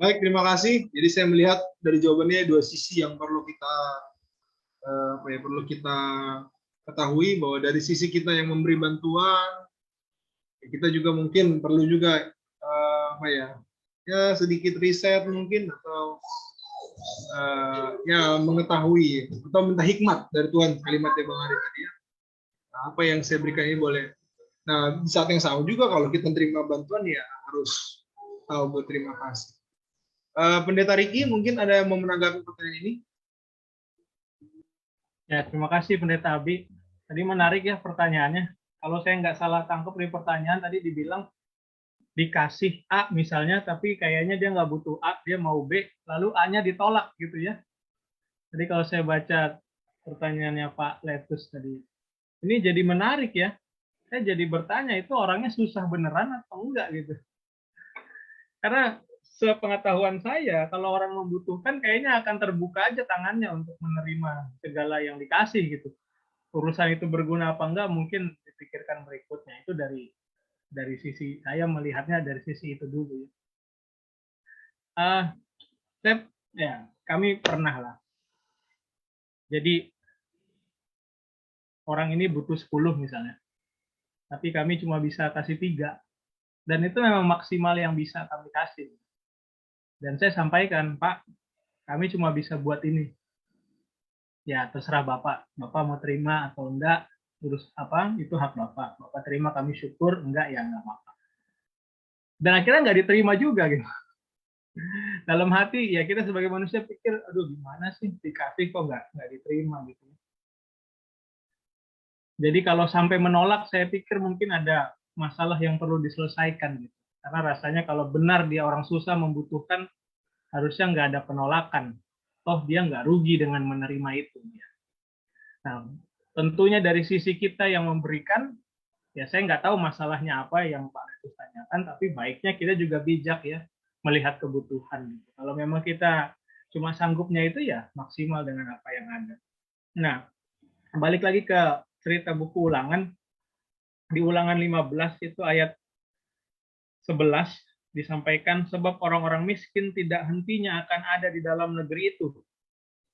Baik, terima kasih. Jadi saya melihat dari jawabannya dua sisi yang perlu kita ketahui, bahwa dari sisi kita yang memberi bantuan, kita juga mungkin perlu juga sedikit riset mungkin, atau mengetahui atau minta hikmat dari Tuhan, kalimatnya Bang Ari tadi ya. Nah, apa yang saya berikan ini boleh. Nah, di saat yang sama juga kalau kita terima bantuan ya harus tahu berterima kasih. Pendeta Riki mungkin ada yang mau menanggapi pertanyaan ini? Ya, terima kasih Pendeta Abi. Tadi menarik ya pertanyaannya. Kalau saya nggak salah tangkap dari pertanyaan tadi dibilang dikasih A misalnya, tapi kayaknya dia nggak butuh A, dia mau B, lalu A-nya ditolak gitu ya. Jadi kalau saya baca pertanyaannya Pak Letus tadi, ini jadi menarik ya. Saya jadi bertanya, itu orangnya susah beneran atau enggak gitu. Karena sepengetahuan saya, kalau orang membutuhkan kayaknya akan terbuka aja tangannya untuk menerima segala yang dikasih gitu. Urusan itu berguna apa enggak mungkin dipikirkan berikutnya. Itu dari sisi saya melihatnya dari sisi itu dulu. Kami pernah lah. Jadi orang ini butuh 10 misalnya, tapi kami cuma bisa kasih 3, dan itu memang maksimal yang bisa kami kasih. Dan saya sampaikan, Pak, kami cuma bisa buat ini. Ya terserah Bapak mau terima atau enggak, terus itu hak Bapak. Bapak terima kami syukur, enggak ya enggak apa-apa. Dan akhirnya nggak diterima juga gitu. Dalam hati ya kita sebagai manusia pikir, aduh gimana sih dikasih kok nggak diterima gitu. Jadi kalau sampai menolak, saya pikir mungkin ada masalah yang perlu diselesaikan gitu. Karena rasanya kalau benar dia orang susah membutuhkan, harusnya nggak ada penolakan. Toh dia nggak rugi dengan menerima itu. Nah, tentunya dari sisi kita yang memberikan, ya saya nggak tahu masalahnya apa yang Pak Letus tanyakan, tapi baiknya kita juga bijak ya melihat kebutuhan. Kalau memang kita cuma sanggupnya itu ya maksimal dengan apa yang ada. Nah, balik lagi ke cerita buku Ulangan, di Ulangan 15 itu ayat 11 disampaikan, sebab orang-orang miskin tidak hentinya akan ada di dalam negeri itu.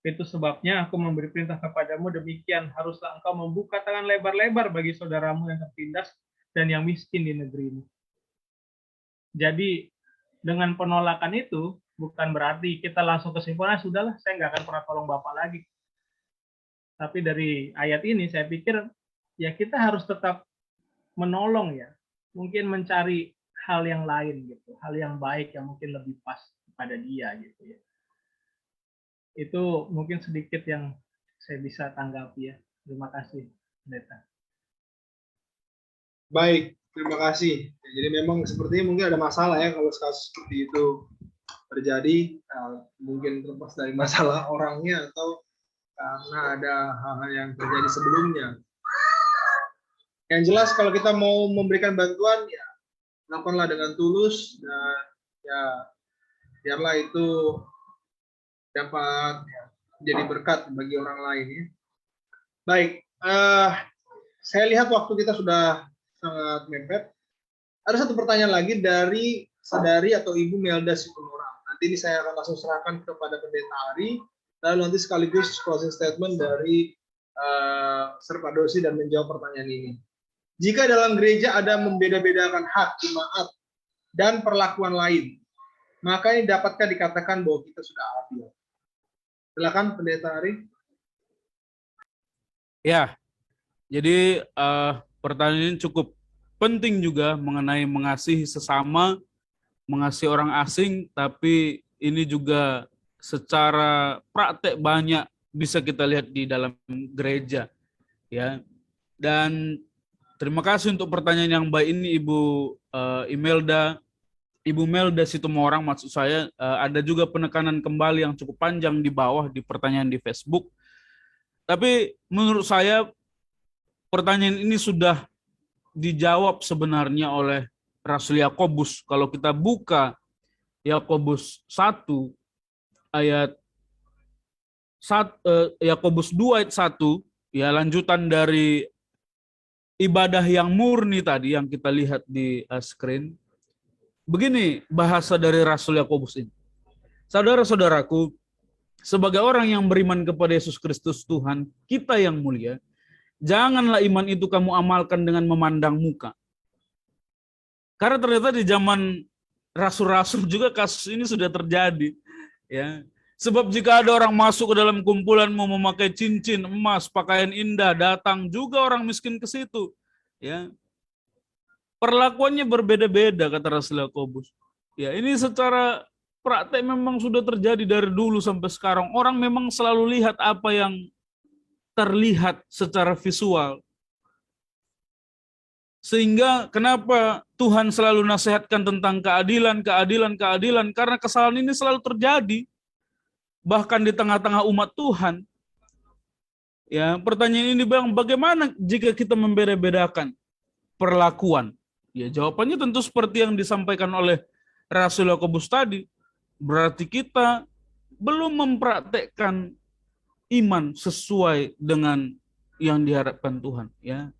Itu sebabnya aku memberi perintah kepadamu demikian, haruslah engkau membuka tangan lebar-lebar bagi saudaramu yang tertindas dan yang miskin di negerimu. Jadi dengan penolakan itu bukan berarti kita langsung kesimpulan, sudahlah saya nggak akan pernah tolong Bapak lagi. Tapi dari ayat ini saya pikir ya kita harus tetap menolong ya, mungkin mencari hal yang lain gitu, hal yang baik yang mungkin lebih pas kepada dia gitu ya. Itu mungkin sedikit yang saya bisa tanggapi ya. Terima kasih, Pendeta. Baik, terima kasih. Ya, jadi memang sepertinya mungkin ada masalah ya kalau kasus seperti itu terjadi, mungkin terlepas dari masalah orangnya atau karena ada hal-hal yang terjadi sebelumnya. Yang jelas kalau kita mau memberikan bantuan ya lakukanlah dengan tulus dan ya biarlah itu dapat jadi berkat bagi orang lain ya. Baik, saya lihat waktu kita sudah sangat mepet. Ada satu pertanyaan lagi dari saudari atau Ibu Melda Situmorang. Nanti ini saya akan langsung serahkan kepada Pendeta Ari, lalu nanti sekaligus closing statement dari Serpadosi dan menjawab pertanyaan ini. Jika dalam gereja ada membeda-bedakan hak, jemaat, dan perlakuan lain, maka ini dapatkah dikatakan bahwa kita sudah adil? Silakan Pendeta Ari. Ya, jadi pertanyaan ini cukup penting juga mengenai mengasihi sesama, mengasihi orang asing, tapi ini juga secara praktek banyak bisa kita lihat di dalam gereja, ya. Dan terima kasih untuk pertanyaan yang baik ini Ibu Melda Situmorang, maksud saya. Ada juga penekanan kembali yang cukup panjang di bawah di pertanyaan di Facebook. Tapi menurut saya pertanyaan ini sudah dijawab sebenarnya oleh Rasul Yakobus. Kalau kita buka Yakobus 1 ayat Yakobus 2 ayat 1, ya, lanjutan dari ibadah yang murni tadi yang kita lihat di screen. Begini bahasa dari Rasul Yakobus ini. Saudara-saudaraku, sebagai orang yang beriman kepada Yesus Kristus Tuhan kita yang mulia, janganlah iman itu kamu amalkan dengan memandang muka. Karena ternyata di zaman rasul-rasul juga kasus ini sudah terjadi, ya. Sebab jika ada orang masuk ke dalam kumpulanmu memakai cincin, emas, pakaian indah, datang juga orang miskin ke situ, ya. Perlakuannya berbeda-beda, kata Rasul Yakobus. Ya, ini secara praktek memang sudah terjadi dari dulu sampai sekarang. Orang memang selalu lihat apa yang terlihat secara visual. Sehingga kenapa Tuhan selalu nasihatkan tentang keadilan, karena kesalahan ini selalu terjadi. Bahkan di tengah-tengah umat Tuhan. Ya, pertanyaan ini bilang, bagaimana jika kita membeda-bedakan perlakuan? Ya, jawabannya tentu seperti yang disampaikan oleh Rasul Yakobus tadi. Berarti kita belum mempraktekkan iman sesuai dengan yang diharapkan Tuhan, ya.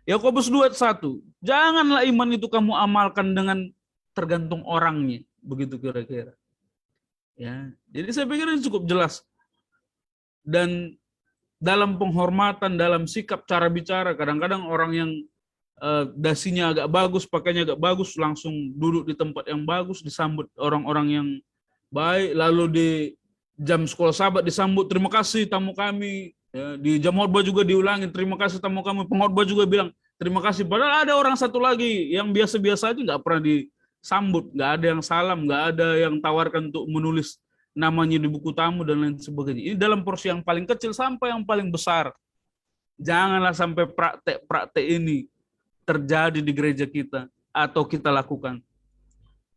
Yakobus 2:1, janganlah iman itu kamu amalkan dengan tergantung orangnya, begitu kira-kira. Ya, jadi saya pikir ini cukup jelas. Dan dalam penghormatan, dalam sikap cara bicara, kadang-kadang orang yang dasinya agak bagus, pakainya agak bagus, langsung duduk di tempat yang bagus, disambut orang-orang yang baik, lalu di jam sekolah sahabat disambut, terima kasih tamu kami. Ya, di jam khotbah juga diulangi, terima kasih tamu kami. Pengkhotbah juga bilang terima kasih. Padahal ada orang satu lagi yang biasa-biasa aja nggak pernah disambut, nggak ada yang salam, nggak ada yang tawarkan untuk menulis namanya di buku tamu dan lain sebagainya. Ini dalam porsi yang paling kecil sampai yang paling besar. Janganlah sampai praktek-praktek ini terjadi di gereja kita atau kita lakukan.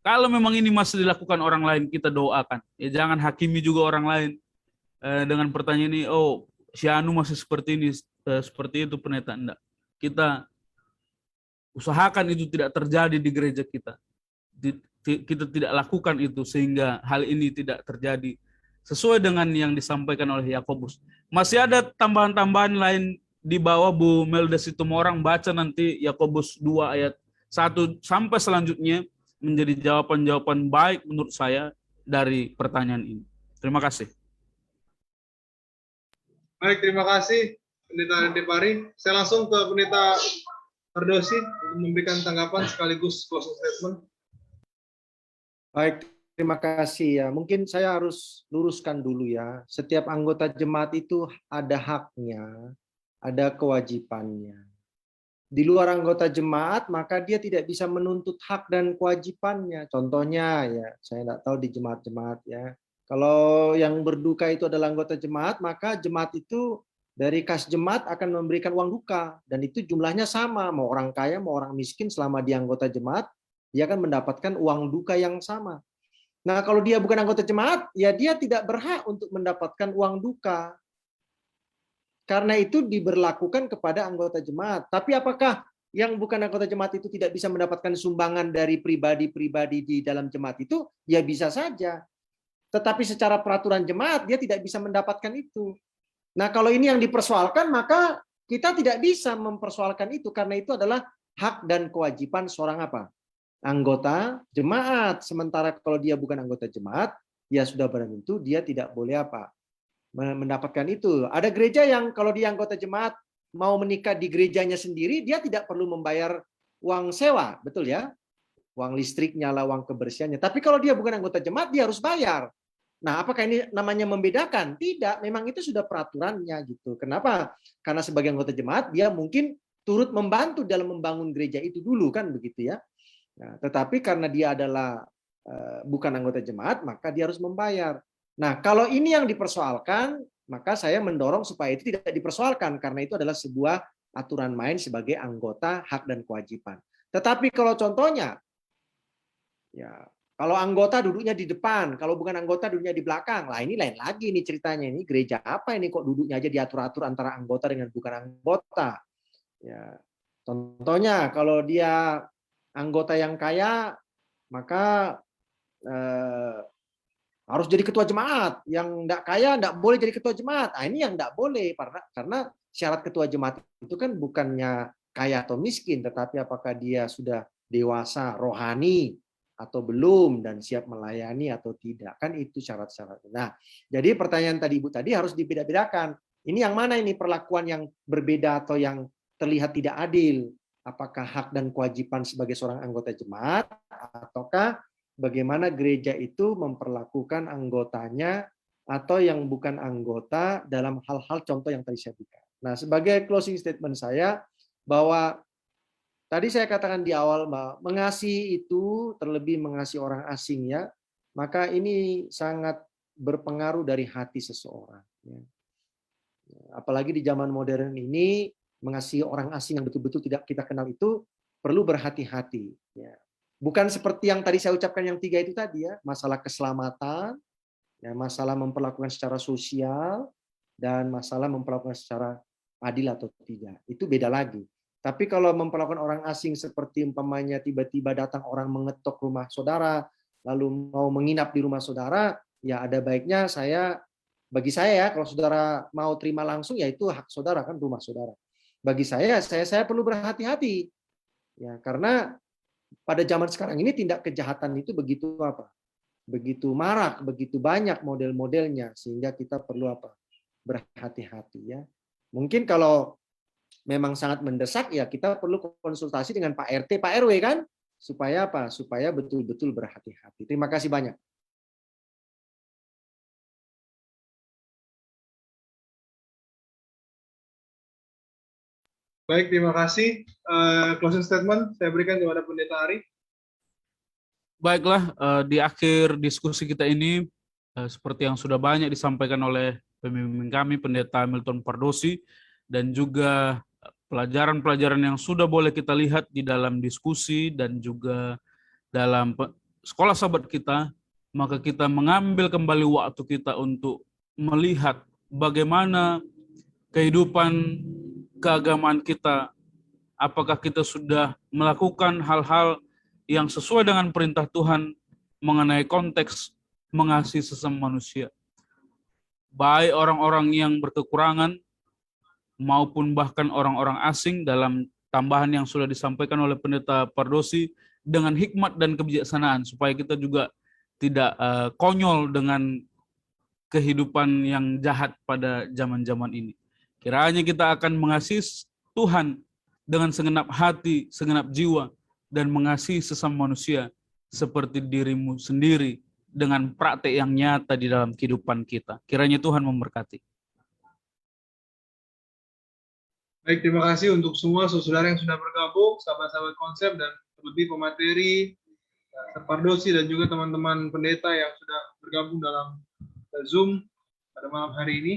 Kalau memang ini masih dilakukan orang lain, kita doakan. Ya, jangan hakimi juga orang lain dengan pertanyaan ini, oh si Anu masih seperti ini, seperti itu, pendeta. Enggak. Kita usahakan itu tidak terjadi di gereja kita. Kita tidak lakukan itu sehingga hal ini tidak terjadi sesuai dengan yang disampaikan oleh Yakobus. Masih ada tambahan-tambahan lain di bawah Bu Melda Situmorang, baca nanti Yakobus 2 ayat 1 sampai selanjutnya menjadi jawaban-jawaban baik menurut saya dari pertanyaan ini. Terima kasih. Baik, terima kasih Pendeta Depari. Saya langsung ke Pendeta Pardosi untuk memberikan tanggapan sekaligus closing statement. Baik, terima kasih ya. Mungkin saya harus luruskan dulu ya. Setiap anggota jemaat itu ada haknya, ada kewajibannya. Di luar anggota jemaat, maka dia tidak bisa menuntut hak dan kewajibannya. Contohnya ya, saya tidak tahu di jemaat-jemaat ya. Kalau yang berduka itu adalah anggota jemaat, maka jemaat itu dari kas jemaat akan memberikan uang duka. Dan itu jumlahnya sama, mau orang kaya, mau orang miskin, selama dia anggota jemaat, dia akan mendapatkan uang duka yang sama. Nah, kalau dia bukan anggota jemaat, ya dia tidak berhak untuk mendapatkan uang duka. Karena itu diberlakukan kepada anggota jemaat. Tapi apakah yang bukan anggota jemaat itu tidak bisa mendapatkan sumbangan dari pribadi-pribadi di dalam jemaat itu? Ya bisa saja. Tetapi secara peraturan jemaat dia tidak bisa mendapatkan itu. Nah, kalau ini yang dipersoalkan, maka kita tidak bisa mempersoalkan itu karena itu adalah hak dan kewajiban seorang apa? Anggota jemaat. Sementara kalau dia bukan anggota jemaat, ya sudah barang tentu dia tidak boleh apa? Mendapatkan itu. Ada gereja yang kalau dia anggota jemaat mau menikah di gerejanya sendiri, dia tidak perlu membayar uang sewa, betul ya? Uang listriknya lah, uang kebersihannya. Tapi kalau dia bukan anggota jemaat, dia harus bayar. Nah, apakah ini namanya membedakan? Tidak, memang itu sudah peraturannya gitu. Kenapa? Karena sebagai anggota jemaat dia mungkin turut membantu dalam membangun gereja itu dulu kan begitu ya. Nah, tetapi karena dia adalah bukan anggota jemaat, maka dia harus membayar. Nah, kalau ini yang dipersoalkan, maka saya mendorong supaya itu tidak dipersoalkan karena itu adalah sebuah aturan main sebagai anggota hak dan kewajiban. Tetapi kalau contohnya ya, kalau anggota duduknya di depan, kalau bukan anggota duduknya di belakang. Lah ini lain lagi nih ceritanya. Ini gereja apa ini kok duduknya aja diatur-atur antara anggota dengan bukan anggota. Ya. Contohnya kalau dia anggota yang kaya, maka harus jadi ketua jemaat. Yang enggak kaya enggak boleh jadi ketua jemaat. Nah, ini yang enggak boleh karena syarat ketua jemaat itu kan bukannya kaya atau miskin, tetapi apakah dia sudah dewasa rohani atau belum dan siap melayani atau tidak, kan itu syarat-syarat. Nah, jadi pertanyaan tadi Ibu tadi harus dibeda-bedakan. Ini yang mana ini perlakuan yang berbeda atau yang terlihat tidak adil? Apakah hak dan kewajiban sebagai seorang anggota jemaat ataukah bagaimana gereja itu memperlakukan anggotanya atau yang bukan anggota dalam hal-hal contoh yang tadi saya berikan. Nah, sebagai closing statement saya bahwa tadi saya katakan di awal, Mbak, mengasihi itu terlebih mengasihi orang asing ya, maka ini sangat berpengaruh dari hati seseorang. Apalagi di zaman modern ini, mengasihi orang asing yang betul-betul tidak kita kenal itu perlu berhati-hati. Bukan seperti yang tadi saya ucapkan yang 3 itu tadi ya, masalah keselamatan, ya, masalah memperlakukan secara sosial, dan masalah memperlakukan secara adil atau tidak. Itu beda lagi. Tapi kalau memperlakukan orang asing seperti umpamanya tiba-tiba datang orang mengetok rumah saudara, lalu mau menginap di rumah saudara, ya ada baiknya bagi saya ya, kalau saudara mau terima langsung, ya itu hak saudara kan rumah saudara. Bagi saya perlu berhati-hati, ya karena pada zaman sekarang ini tindak kejahatan itu begitu marak, begitu banyak model-modelnya, sehingga kita perlu berhati-hati ya. Mungkin kalau memang sangat mendesak ya kita perlu konsultasi dengan Pak RT, Pak RW kan, supaya supaya betul-betul berhati-hati. Terima kasih banyak. Baik, terima kasih. Closing statement saya berikan kepada Pendeta Ari. Baiklah, di akhir diskusi kita ini, seperti yang sudah banyak disampaikan oleh pemimpin kami, Pendeta Milton Pardosi, dan juga pelajaran-pelajaran yang sudah boleh kita lihat di dalam diskusi dan juga dalam sekolah sahabat kita, maka kita mengambil kembali waktu kita untuk melihat bagaimana kehidupan keagamaan kita, apakah kita sudah melakukan hal-hal yang sesuai dengan perintah Tuhan mengenai konteks mengasihi sesama manusia. baik orang-orang yang berkekurangan maupun bahkan orang-orang asing, dalam tambahan yang sudah disampaikan oleh Pendeta Pardosi, dengan hikmat dan kebijaksanaan supaya kita juga tidak konyol dengan kehidupan yang jahat pada zaman-zaman ini. Kiranya kita akan mengasihi Tuhan dengan segenap hati, segenap jiwa, dan mengasihi sesama manusia seperti dirimu sendiri dengan praktek yang nyata di dalam kehidupan kita. Kiranya Tuhan memberkati. Baik, terima kasih untuk semua saudara yang sudah bergabung, sahabat-sahabat konsep dan terlebih pemateri, Pardosi dan juga teman-teman pendeta yang sudah bergabung dalam Zoom pada malam hari ini.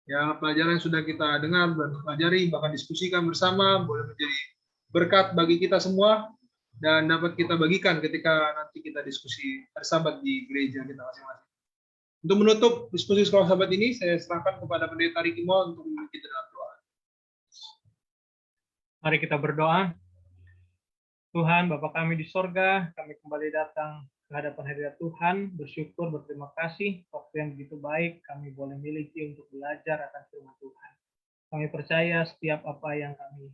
Ya, pelajaran yang sudah kita dengar dan pelajari, bahkan diskusikan bersama, boleh menjadi berkat bagi kita semua dan dapat kita bagikan ketika nanti kita diskusi bersahabat di gereja kita masing-masing. Untuk menutup diskusi sekolah sahabat ini, saya serahkan kepada Pendeta Ricky Mo untuk memimpin kita dalam doa. Mari kita berdoa. Tuhan, Bapa kami di sorga, kami kembali datang ke hadapan hadirat Tuhan, bersyukur, berterima kasih, waktu yang begitu baik kami boleh miliki untuk belajar akan firman Tuhan. Kami percaya setiap apa yang kami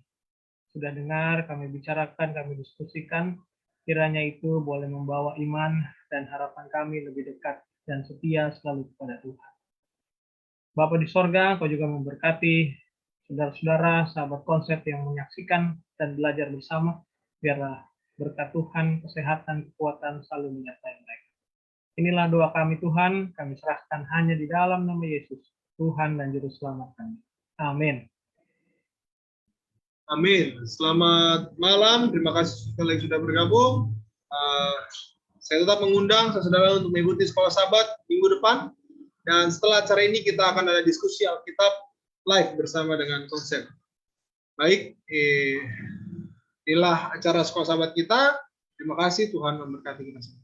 sudah dengar, kami bicarakan, kami diskusikan, kiranya itu boleh membawa iman dan harapan kami lebih dekat dan setia selalu kepada Tuhan. Bapa di sorga, Kau juga memberkati saudara-saudara, sahabat konsep yang menyaksikan dan belajar bersama, biarlah berkat Tuhan, kesehatan, kekuatan selalu menyertai mereka. Inilah doa kami Tuhan, kami serahkan hanya di dalam nama Yesus, Tuhan dan Juru Selamat kami. Amin. Amin. Selamat malam. Terima kasih sekali yang sudah bergabung. Saya tetap mengundang saudara untuk mengikuti sekolah sahabat minggu depan. Dan setelah acara ini kita akan ada diskusi Alkitab live bersama dengan konsep. Baik, inilah acara sekolah sahabat kita. Terima kasih, Tuhan memberkati kita semua.